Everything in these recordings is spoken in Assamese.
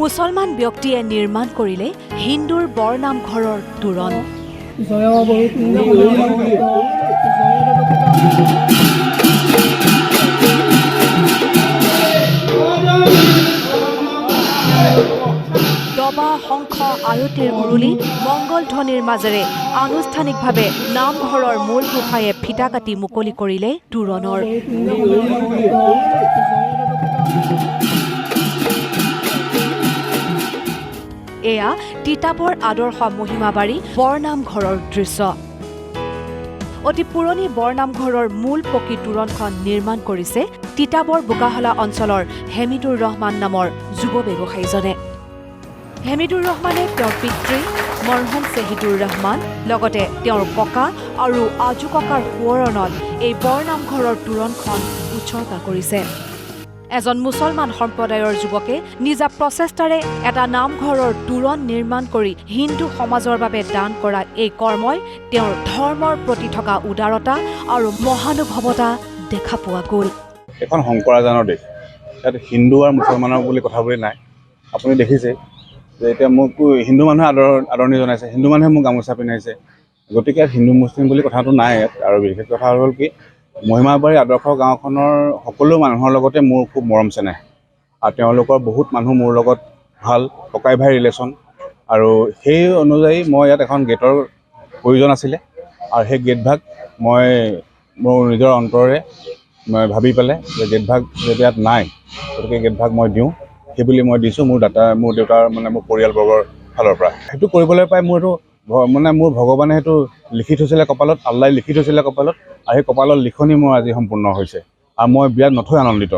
মুছলমান ব্যক্তিয়ে নিৰ্মাণ কৰিলে হিন্দুৰ বৰনামঘৰৰ তোৰণ। দবা, শংখ, আৰতিৰ উৰুলি, মংগল ধ্বনিৰ মাজেৰে আনুষ্ঠানিকভাৱে নামঘৰৰ মূল গোঁসায়ে ফিটা কাটি মুকলি কৰিলে তোৰণৰ। এয়া তিতাবৰ আদৰ্শ মহিমাবাৰী বৰনামঘৰৰ দৃশ্য। অতি পুৰণি বৰনামঘৰৰ মূল পকী তোৰণখন নিৰ্মাণ কৰিছে তিতাবৰ বোকাহলা অঞ্চলৰ হেমিদুৰ ৰহমান নামৰ যুৱ ব্যৱসায়ীজনে। হেমিদুৰ ৰহমানে তেওঁৰ পিতৃ মৰহুম ছেহিদুৰ ৰহমান লগতে তেওঁৰ ককা আৰু আজু ককাৰ সোঁৱৰণত এই বৰনামঘৰৰ তোৰণখন উৎসৰ্গা কৰিছে। এজন মুছলমান সম্প্ৰদায়ৰ যুৱকে নিজা প্ৰচেষ্টাৰে এটা নামঘৰৰ তোৰণ নিৰ্মাণ কৰি হিন্দু সমাজৰ বাবে দান কৰা এই কৰ্মই তেওঁৰ ধৰ্মৰ প্ৰতি থকা উদাৰতা আৰু মহানুভৱতা দেখা পোৱা গ'ল। এখন শংকৰাজানৰ দেশ, ইয়াত হিন্দু আৰু মুছলমানৰ বুলি কথা বুলি নাই। আপুনি দেখিছে যে এতিয়া মোক হিন্দু মানুহে আদৰণি জনাইছে, হিন্দু মানুহে মোক গামোচা পিন্ধাইছে, গতিকে ইয়াত হিন্দু মুছলিম বুলি কথাটো নাই ইয়াত। আৰু বিশেষ কথা হ'ল কি, মহিমাবাৰী আদৰ্শ গাঁওখনৰ সকলো মানুহৰ লগতে মোৰ খুব মৰম চেনেহ, আৰু তেওঁলোকৰ বহুত মানুহ মোৰ লগত ভাল ককাই ভাই ৰিলেশ্যন। আৰু সেই অনুযায়ী মই ইয়াত এখন গেটৰ প্ৰয়োজন আছিলে, আৰু সেই গেটভাগ মই মোৰ নিজৰ অন্তৰেৰে মই ভাবি পেলাই যে গেটভাগ যদি ইয়াত নাই, গতিকে গেটভাগ মই দিওঁ, সেইবুলি মই দিছোঁ মোৰ দেউতাৰ মানে মোৰ পৰিয়ালবৰ্গৰ ফালৰ পৰা। সেইটো কৰিবলৈ পাই মোৰ এইটো মোৰ ভগৱানে সেইটো লিখি থৈছিলে কপালত, আল্লাই লিখি থৈছিলে কপালত, আৰু সেই কপালৰ লিখনি মোৰ আজি সম্পূৰ্ণ হৈছে, আৰু মই বিৰাট নথৈ আনন্দিত।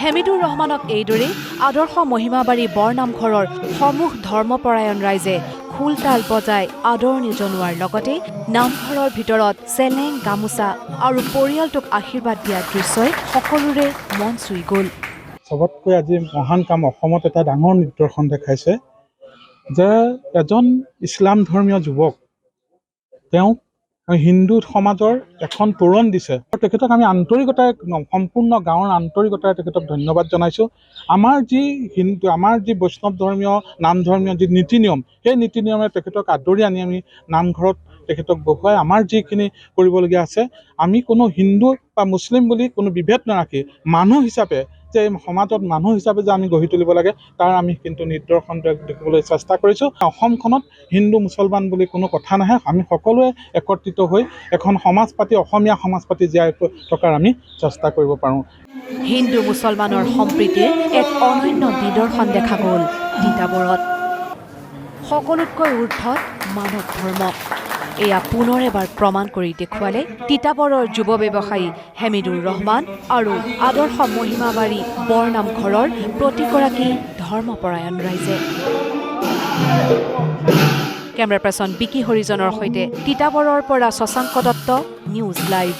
হেমিদুৰ ৰহমানক এইদৰেই আদৰ্শ মহিমাবাৰী বৰনামঘৰৰ সমূহ ধৰ্মপৰায়ণ ৰাইজে খোল তাল বজাই আদৰণি জনোৱাৰ লগতে নামঘৰৰ ভিতৰত চেলেং, গামোচা আৰু পৰিয়ালটোক আশীৰ্বাদ দিয়া দৃশ্যই সকলোৰে মন চুই গ'ল। চবতকৈ আজি মহান কাম অসমত এটা ডাঙৰ নিদৰ্শন দেখাইছে যে এজন ইছলাম ধৰ্মীয় যুৱক তেওঁক হিন্দু সমাজৰ এখন তোৰণ দিছে। তেখেতক আমি আন্তৰিকতাৰে সম্পূৰ্ণ গাঁৱৰ আন্তৰিকতাৰে তেখেতক ধন্যবাদ জনাইছোঁ। আমাৰ যি বৈষ্ণৱ ধৰ্মীয় নাম ধৰ্মীয় যি নীতি নিয়ম, সেই নীতি নিয়মে তেখেতক আদৰি আনি আমি নামঘৰত তেখেতক বহুৱাই আমাৰ যিখিনি কৰিবলগীয়া আছে, আমি কোনো হিন্দু বা মুছলিম বুলি কোনো বিভেদ নাৰাখি মানুহ হিচাপে যে সমাজত মানুহ হিচাপে যে আমি গঢ়ি তুলিব লাগে, তাৰ আমি কিন্তু নিদৰ্শন দেখিবলৈ চেষ্টা কৰিছোঁ। অসমখনত হিন্দু মুছলমান বুলি কোনো কথা নাহে, আমি সকলোৱে একত্ৰিত হৈ এখন সমাজ পাতি, অসমীয়া সমাজ পাতি জীয়াই থকাৰ আমি চেষ্টা কৰিব পাৰোঁ। হিন্দু মুছলমানৰ সম্প্ৰীতিৰ এক অনন্য নিদৰ্শন দেখা গ'ল তিতাবৰত। সকলোতকৈ ঊৰ্ধত মানৱ ধৰ্ম, এয়া পুনৰ এবাৰ প্ৰমাণ কৰি দেখুৱালে তিতাবৰৰ যুৱ ব্যৱসায়ী হেমিদুৰ ৰহমান আৰু আদৰ্শ মহিমাবাৰী বৰনামঘৰৰ প্ৰতিগৰাকী ধৰ্মপৰায়ণ ৰাইজে। কেমেৰা পাৰ্চন বিকি হৰিজনৰ সৈতে তিতাবৰৰ পৰা শশাংক দত্ত, নিউজ লাইভ।